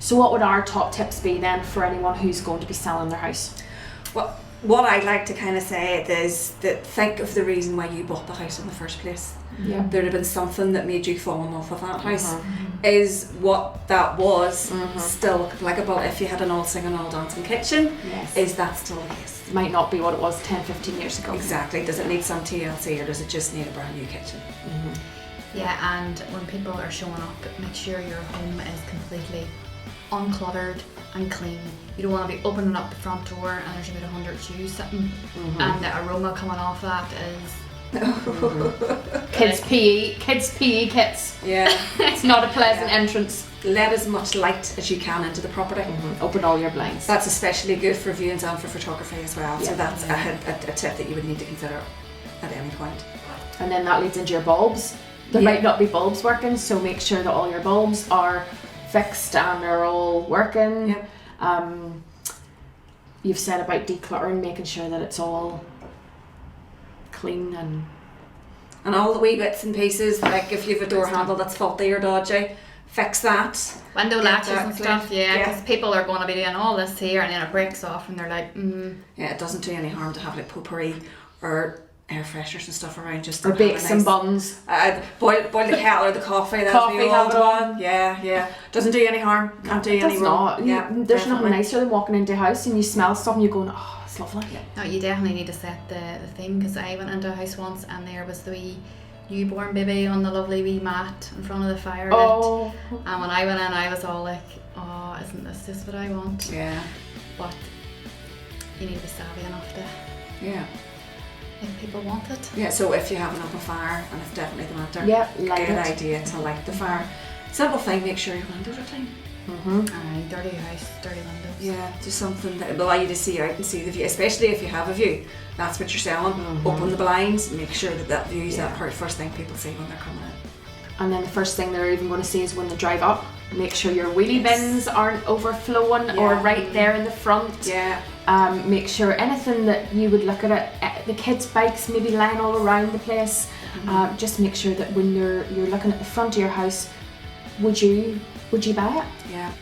So what would our top tips be then for anyone who's going to be selling their house? Well, what I'd like to kind of say is that think of the reason why you bought the house in the first place. Yeah. There'd have been something that made you fall in love with that house. Is what that was still applicable if you had an all singing, all dancing kitchen? Yes. Is that still the case? Might not be what it was 10, 15 years ago. Exactly. Does it need some TLC or does it just need a brand new kitchen? Yeah, and when people are showing up, make sure your home is completely uncluttered and clean. You don't want to be opening up the front door and there's about 100 shoes sitting and the aroma coming off that is Kids PE kits. Yeah. It's not a pleasant entrance. Let as much light as you can into the property. Open all your blinds. That's especially good for viewings and for photography as well. Yeah. So that's a tip that you would need to consider at any point. And then that leads into your bulbs. There might not be bulbs working, so make sure that all your bulbs are fixed and they're all working. Yep. You've said about decluttering, making sure that it's all clean and all the wee bits and pieces, like if you have a door handle that's faulty or dodgy, fix that. window latches and clean. stuff, because people are going to be doing all this here and then it breaks off and they're like, Yeah, it doesn't do any harm to have like potpourri or air fresheners and stuff around just to or have a bake some nice- buns. boil the kettle or the coffee. That's Coffee, the have old it on. one. Yeah. Doesn't do any harm. Can't do any That's wrong. not. Yeah, There's definitely. nothing nicer than walking into a house and you smell stuff and you're going, oh, it's lovely. no, you definitely need to set the theme, because I went into a house once and there was the wee newborn baby on the lovely wee mat in front of the fire Oh, lit. And when I went in, I was all like, oh, isn't this just what I want? Yeah. But you need to be savvy enough to Yeah. if people want it. Yeah. So if you have an open fire, and it's definitely the winter, yeah, light good it. idea to light the fire. Simple thing, make sure your windows are clean. Aye, dirty house, dirty windows. Yeah, just something that will allow you to see out and see the view, especially if you have a view. That's what you're selling. Open the blinds, make sure that view is that first thing people see when they're coming in. And then the first thing they're even going to see is when they drive up. Make sure your wheelie bins aren't overflowing or right there in the front. Yeah. Make sure anything that you would look at it, the kids' bikes maybe lying all around the place. Just make sure that when you're looking at the front of your house, would you buy it? Yeah.